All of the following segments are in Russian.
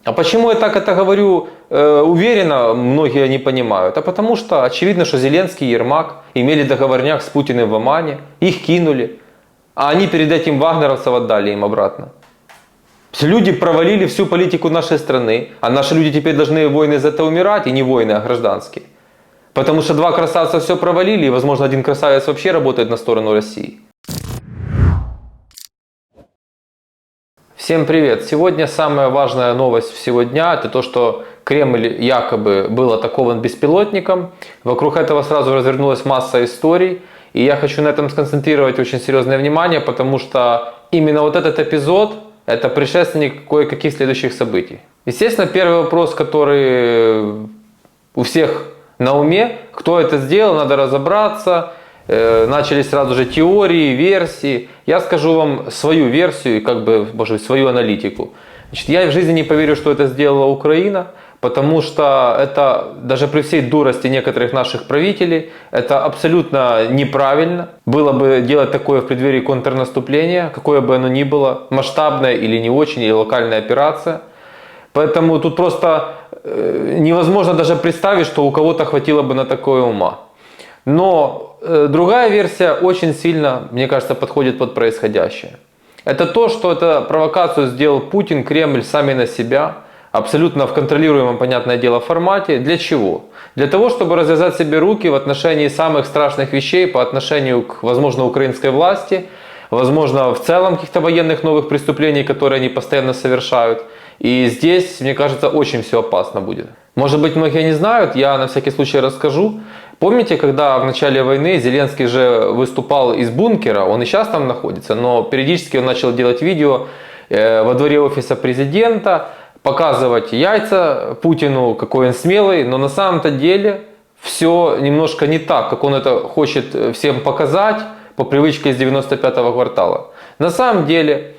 А почему я так это говорю уверенно, многие не понимают? А потому что очевидно, что Зеленский и Ермак имели договорняк с Путиным в Омане, их кинули, а они перед этим вагнеровцев отдали им обратно. Люди провалили всю политику нашей страны, а наши люди теперь должны войны за это умирать, и не войны, а гражданские. Потому что два красавца все провалили, и, возможно, один красавец вообще работает на сторону России. Всем привет! Сегодня самая важная новость всего дня – это то, что Кремль якобы был атакован беспилотником. Вокруг этого сразу развернулась масса историй. И я хочу на этом сконцентрировать очень серьезное внимание, потому что именно вот этот эпизод – это предшественник кое-каких следующих событий. Естественно, первый вопрос, который у всех на уме, кто это сделал, надо разобраться. Начались сразу же теории, версии. Я скажу вам свою версию, свою аналитику. Значит, я в жизни не поверю, что это сделала Украина, потому что это, даже при всей дурости некоторых наших правителей, это абсолютно неправильно. Было бы делать такое в преддверии контрнаступления, какое бы оно ни было, масштабное или не очень, или локальная операция. Поэтому тут просто невозможно даже представить, что у кого-то хватило бы на такое ума. Но другая версия очень сильно, мне кажется, подходит под происходящее. Это то, что эту провокацию сделал Путин, Кремль сами на себя, абсолютно в контролируемом, понятное дело, формате. Для чего? Для того, чтобы развязать себе руки в отношении самых страшных вещей по отношению к, возможно, украинской власти, возможно, в целом каких-то военных новых преступлений, которые они постоянно совершают. И здесь, мне кажется, очень все опасно будет. Может быть, многие не знают, я на всякий случай расскажу. Помните, когда в начале войны Зеленский же выступал из бункера, он и сейчас там находится, но периодически он начал делать видео во дворе офиса президента, показывать яйца Путину, какой он смелый, но на самом-то деле все немножко не так, как он это хочет всем показать по привычке из 95-го квартала. На самом деле,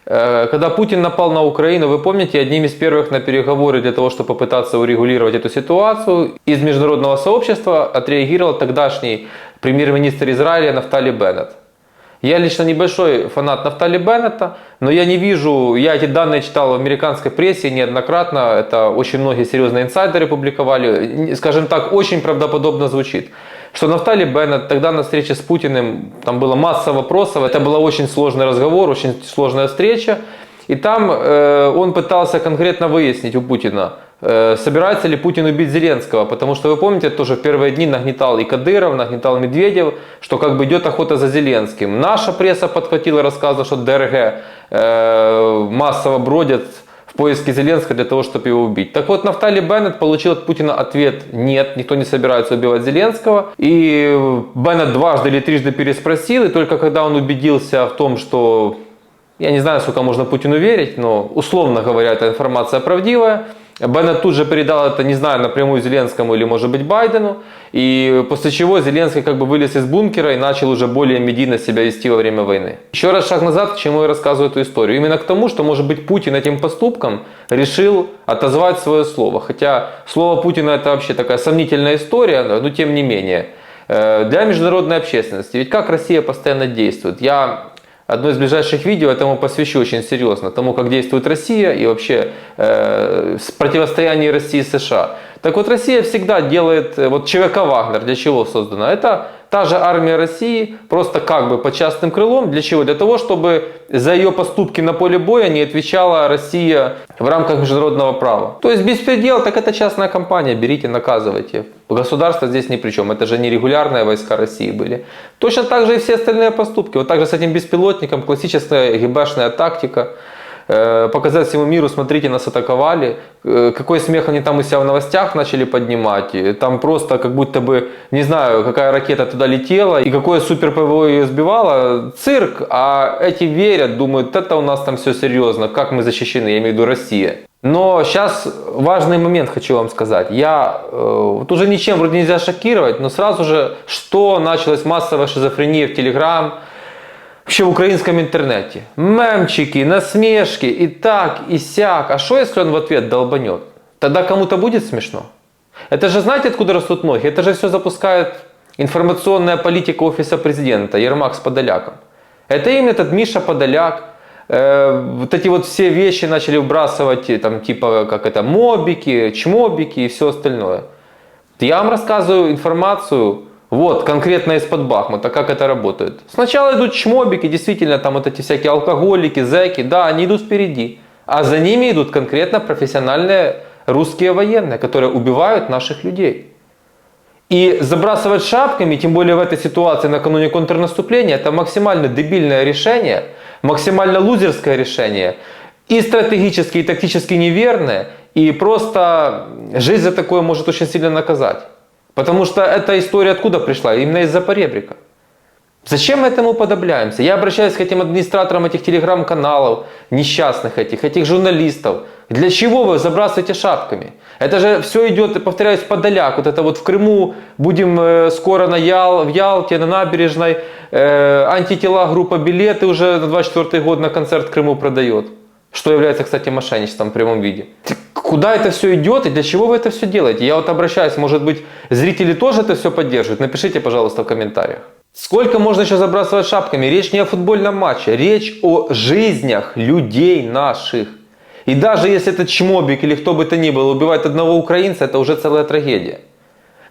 когда Путин напал на Украину, вы помните, одним из первых на переговоры для того, чтобы попытаться урегулировать эту ситуацию, из международного сообщества отреагировал тогдашний премьер-министр Израиля Нафтали Беннет. Я лично небольшой фанат Нафтали Беннета, но я не вижу, я эти данные читал в американской прессе неоднократно, это очень многие серьезные инсайдеры публиковали, скажем так, очень правдоподобно звучит. Что Нафтали Беннет тогда на встрече с Путиным, там было масса вопросов, это был очень сложный разговор, очень сложная встреча. И там он пытался конкретно выяснить у Путина, собирается ли Путин убить Зеленского. Потому что, вы помните, тоже в первые дни нагнетал и Кадыров, нагнетал Медведев, что как бы идет охота за Зеленским. Наша пресса подхватила, рассказывала, что ДРГ массово бродят в поиске Зеленского для того, чтобы его убить. Так вот, Нафтали Беннет получил от Путина ответ: нет, никто не собирается убивать Зеленского. И Беннет дважды или трижды переспросил, и только когда он убедился в том, что, я не знаю, сколько можно Путину верить, но условно говоря, эта информация правдивая, Беннет тут же передал это, не знаю, напрямую Зеленскому или, может быть, Байдену. И после чего Зеленский как бы вылез из бункера и начал уже более медийно себя вести во время войны. Еще раз шаг назад, к чему я рассказываю эту историю. Именно к тому, что, может быть, Путин этим поступком решил отозвать свое слово. Хотя слово Путина — это вообще такая сомнительная история, но тем не менее. Для международной общественности. Ведь как Россия постоянно действует? Я одно из ближайших видео этому посвящу очень серьезно, тому, как действует Россия и вообще противостояние России и США. Так вот, Россия всегда делает, вот ЧВК «Вагнер» для чего создана? Это та же армия России, просто как бы под частным крылом. Для чего? Для того, чтобы за ее поступки на поле боя не отвечала Россия в рамках международного права. То есть беспредел, так это частная компания, берите, наказывайте. Государство здесь ни при чем, это же не регулярные войска России были. Точно так же и все остальные поступки. Вот так же с этим беспилотником, классическая ГБшная тактика. Показать всему миру: смотрите, нас атаковали. Какой смех они там у себя в новостях начали поднимать. Там просто как будто бы, не знаю, какая ракета туда летела и какое супер ПВО ее сбивало. Цирк, а эти верят, думают, это у нас там все серьезно, как мы защищены, я имею в виду Россия. Но сейчас важный момент хочу вам сказать. Вот уже ничем вроде нельзя шокировать, но сразу же, что началась массовая шизофрения в Телеграм, вообще в украинском интернете. Мемчики, насмешки, и так, и сяк. А что, если он в ответ долбанет? Тогда кому-то будет смешно. Это же, знаете, откуда растут ноги? Это же все запускает информационная политика офиса президента, Ермак с Подоляком. Это именно этот Миша Подоляк, вот эти вот все вещи начали вбрасывать, там, типа, как это, мобики, чмобики и все остальное. Я вам рассказываю информацию, вот, конкретно из-под Бахмута, как это работает. Сначала идут чмобики, действительно, там вот эти всякие алкоголики, зэки, да, они идут впереди. А за ними идут конкретно профессиональные русские военные, которые убивают наших людей. И забрасывать шапками, тем более в этой ситуации накануне контрнаступления, это максимально дебильное решение, максимально лузерское решение, и стратегически, и тактически неверное, и просто жизнь за такое может очень сильно наказать. Потому что эта история откуда пришла? Именно из-за поребрика. Зачем мы этому уподобляемся? Я обращаюсь к этим администраторам этих телеграм-каналов, несчастных этих журналистов. Для чего вы забрасываете шапками? Это же все идет, повторяюсь, подоляк. Вот это вот в Крыму будем скоро в Ялте, на набережной. Антитела группа билеты уже на 24 год на концерт в Крыму продает. Что является, кстати, мошенничеством в прямом виде. Куда это все идет и для чего вы это все делаете? Я вот обращаюсь, может быть, зрители тоже это все поддерживают? Напишите, пожалуйста, в комментариях. Сколько можно еще забрасывать шапками? Речь не о футбольном матче, речь о жизнях людей наших. И даже если этот чмобик или кто бы то ни было убивает одного украинца, это уже целая трагедия.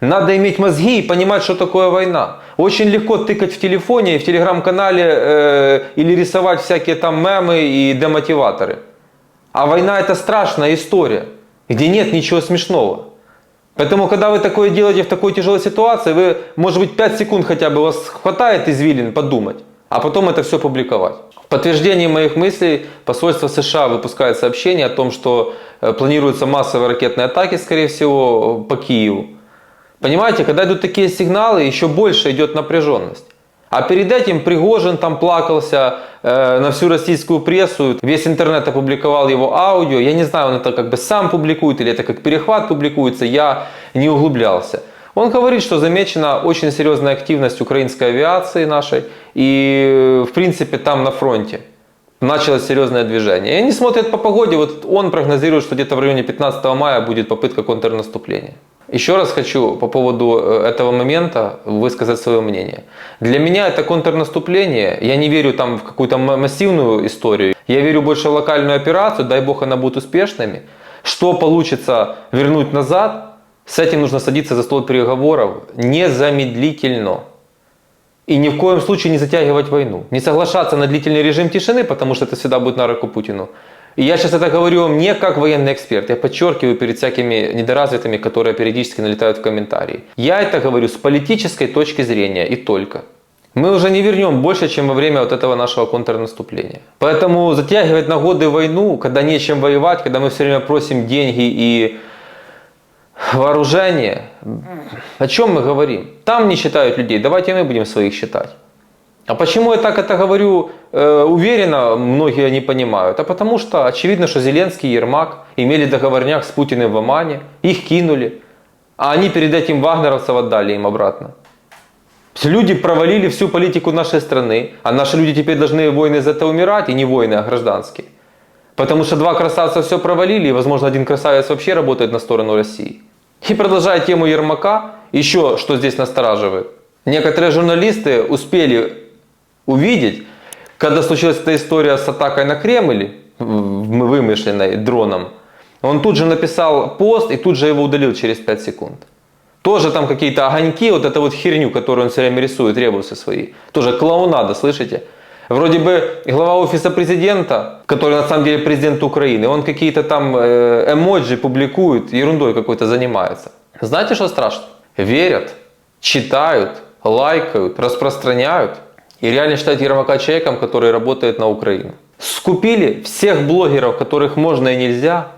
Надо иметь мозги и понимать, что такое война. Очень легко тыкать в телефоне и в телеграм-канале или рисовать всякие там мемы и демотиваторы. А война это страшная история, где нет ничего смешного. Поэтому, когда вы такое делаете в такой тяжелой ситуации, вы, может быть, 5 секунд хотя бы вас хватает извилин подумать, а потом это все публиковать. В подтверждение моих мыслей посольство США выпускает сообщение о том, что планируются массовые ракетные атаки, скорее всего, по Киеву. Понимаете, когда идут такие сигналы, еще больше идет напряженность. А перед этим Пригожин там плакался на всю российскую прессу, весь интернет опубликовал его аудио. Я не знаю, он это как бы сам публикует или это как перехват публикуется, я не углублялся. Он говорит, что замечена очень серьезная активность украинской авиации нашей и в принципе там на фронте началось серьезное движение. И они смотрят по погоде, вот он прогнозирует, что где-то в районе 15 мая будет попытка контрнаступления. Еще раз хочу по поводу этого момента высказать свое мнение. Для меня это контрнаступление, я не верю там в какую-то массивную историю, я верю больше в локальную операцию, дай бог она будет успешными. Что получится вернуть назад, с этим нужно садиться за стол переговоров незамедлительно. И ни в коем случае не затягивать войну. Не соглашаться на длительный режим тишины, потому что это всегда будет на руку Путину. И я сейчас это говорю вам не как военный эксперт, я подчеркиваю перед всякими недоразвитыми, которые периодически налетают в комментарии. Я это говорю с политической точки зрения и только. Мы уже не вернем больше, чем во время вот этого нашего контрнаступления. Поэтому затягивать на годы войну, когда нечем воевать, когда мы все время просим деньги и вооружение, о чем мы говорим? Там не считают людей, давайте мы будем своих считать. А почему я так это говорю уверенно, многие не понимают. А потому что очевидно, что Зеленский и Ермак имели договорняк с Путиным в Омане, их кинули, а они перед этим вагнеровцев отдали им обратно. Люди провалили всю политику нашей страны, а наши люди теперь должны войны за это умирать, и не войны, а гражданские. Потому что два красавца все провалили, и, возможно, один красавец вообще работает на сторону России. И продолжая тему Ермака, еще что здесь настораживает. Некоторые журналисты успели увидеть, когда случилась эта история с атакой на Кремль, вымышленной дроном, он тут же написал пост и тут же его удалил через 5 секунд. Тоже там какие-то огоньки, вот эту вот херню, которую он все время рисует, ребусы свои. Тоже клоунада, слышите? Вроде бы глава офиса президента, который на самом деле президент Украины, он какие-то там эмоджи публикует, ерундой какой-то занимается. Знаете, что страшно? Верят, читают, лайкают, распространяют и реально считают Ермака человеком, который работает на Украину. Скупили всех блогеров, которых можно и нельзя.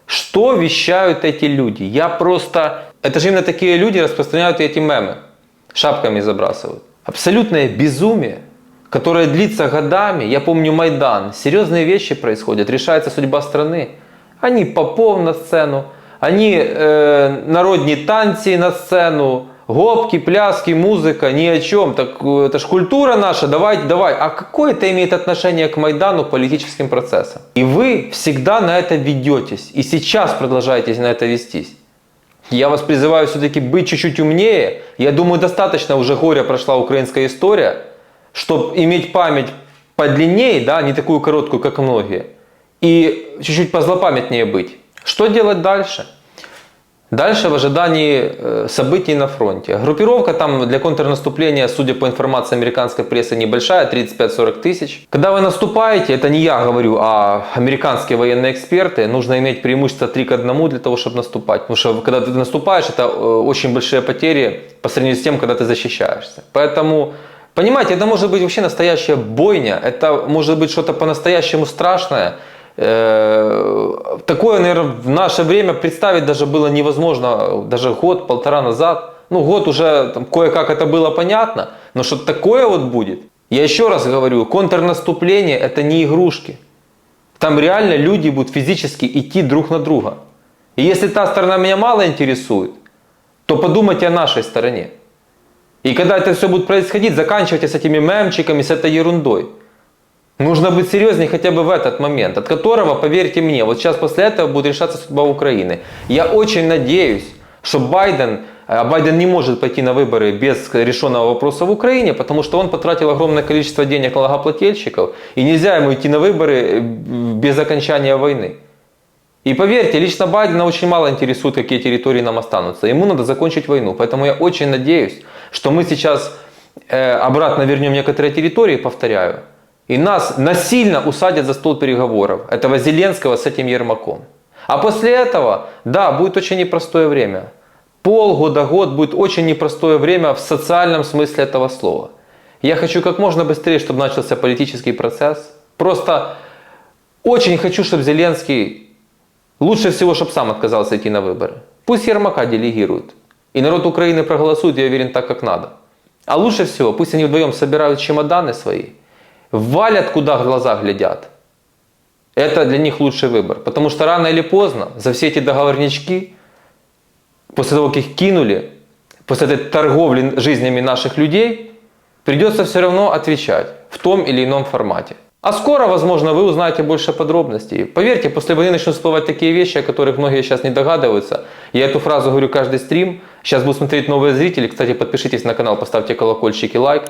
Что вещают эти люди? Я просто... Это же именно такие люди распространяют эти мемы. Шапками забрасывают. Абсолютное безумие, которое длится годами. Я помню Майдан. Серьезные вещи происходят. Решается судьба страны. Они попов на сцену. Они народні танці на сцену. Гопки, пляски, музыка, ни о чем. Так это ж культура наша, давай. А какое это имеет отношение к Майдану, к политическим процессам? И вы всегда на это ведетесь. И сейчас продолжаете на это вестись. Я вас призываю все-таки быть чуть-чуть умнее. Я думаю, достаточно уже горя прошла украинская история, чтобы иметь память подлиннее, да, не такую короткую, как многие, и чуть-чуть позлопамятнее быть. Что делать дальше? Дальше в ожидании событий на фронте. Группировка там для контрнаступления, судя по информации американской прессы, небольшая, 35-40 тысяч. Когда вы наступаете, это не я говорю, а американские военные эксперты, нужно иметь преимущество 3 к 1 для того, чтобы наступать. Потому что когда ты наступаешь, это очень большие потери по сравнению с тем, когда ты защищаешься. Поэтому, понимаете, это может быть вообще настоящая бойня, это может быть что-то по-настоящему страшное. Такое, наверное, в наше время представить даже было невозможно, даже год-полтора назад. Ну, год уже там, кое-как это было понятно, но что такое вот будет. Я еще раз говорю, контрнаступление это не игрушки. Там реально люди будут физически идти друг на друга. И если та сторона меня мало интересует, то подумайте о нашей стороне. И когда это все будет происходить, заканчивайте с этими мемчиками, с этой ерундой. Нужно быть серьезнее хотя бы в этот момент, от которого, поверьте мне, вот сейчас после этого будет решаться судьба Украины. Я очень надеюсь, что Байден не может пойти на выборы без решенного вопроса в Украине, потому что он потратил огромное количество денег налогоплательщиков, и нельзя ему идти на выборы без окончания войны. И поверьте, лично Байдена очень мало интересует, какие территории нам останутся. Ему надо закончить войну. Поэтому я очень надеюсь, что мы сейчас обратно вернем некоторые территории, повторяю, и нас насильно усадят за стол переговоров. Этого Зеленского с этим Ермаком. А после этого, да, будет очень непростое время. Полгода, год будет очень непростое время в социальном смысле этого слова. Я хочу как можно быстрее, чтобы начался политический процесс. Просто очень хочу, чтобы Зеленский, лучше всего, чтобы сам отказался идти на выборы. Пусть Ермака делегируют. И народ Украины проголосует, я уверен, так, как надо. А лучше всего, пусть они вдвоем собирают чемоданы свои, валят, куда глаза глядят. Это для них лучший выбор. Потому что рано или поздно за все эти договорнички, после того, как их кинули, после этой торговли жизнями наших людей, придется все равно отвечать в том или ином формате. А скоро, возможно, вы узнаете больше подробностей. Поверьте, после войны начнут всплывать такие вещи, о которых многие сейчас не догадываются. Я эту фразу говорю каждый стрим. Сейчас будут смотреть новые зрители. Кстати, подпишитесь на канал, поставьте колокольчик и лайк.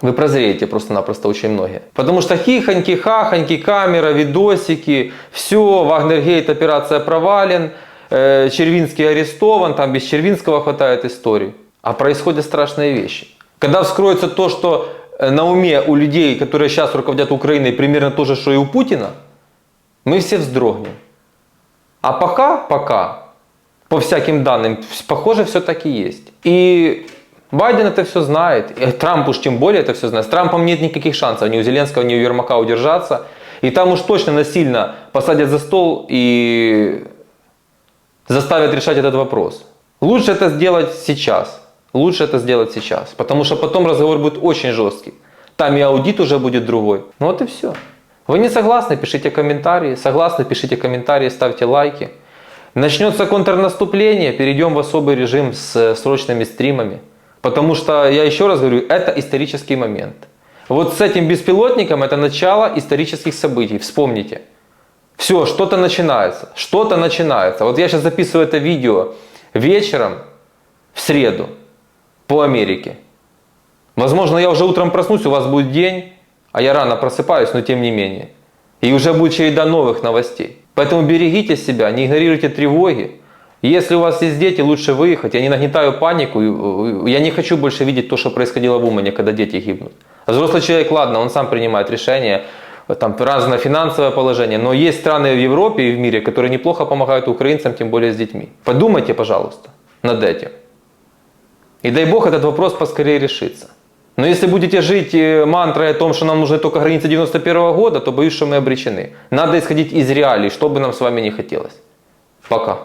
Вы прозреете просто-напросто очень многие. Потому что хихоньки, хахоньки, камера, видосики, все, Вагнергейт, операция провален, Червинский арестован, там без Червинского хватает историй. А происходят страшные вещи. Когда вскроется то, что на уме у людей, которые сейчас руководят Украиной, примерно то же, что и у Путина, мы все вздрогнем. А пока, по всяким данным, похоже, все так и есть. И Байден это все знает, и Трамп уж тем более это все знает. С Трампом нет никаких шансов ни у Зеленского, ни у Ермака удержаться. И там уж точно насильно посадят за стол и заставят решать этот вопрос. Лучше это сделать сейчас. Лучше это сделать сейчас. Потому что потом разговор будет очень жесткий. Там и аудит уже будет другой. Ну вот и все. Вы не согласны? Пишите комментарии. Согласны? Пишите комментарии, ставьте лайки. Начнется контрнаступление, перейдем в особый режим с срочными стримами. Потому что, я еще раз говорю, это исторический момент. Вот с этим беспилотником это начало исторических событий. Вспомните. Все, что-то начинается. Что-то начинается. Вот я сейчас записываю это видео вечером в среду по Америке. Возможно, я уже утром проснусь, у вас будет день, а я рано просыпаюсь, но тем не менее. И уже будет череда новых новостей. Поэтому берегите себя, не игнорируйте тревоги. Если у вас есть дети, лучше выехать. Я не нагнетаю панику. Я не хочу больше видеть то, что происходило в Умане, когда дети гибнут. А взрослый человек, ладно, он сам принимает решения. Там разное финансовое положение. Но есть страны в Европе и в мире, которые неплохо помогают украинцам, тем более с детьми. Подумайте, пожалуйста, над этим. И дай Бог этот вопрос поскорее решится. Но если будете жить мантрой о том, что нам нужны только границы 91 года, то боюсь, что мы обречены. Надо исходить из реалий, что бы нам с вами не хотелось. Пока.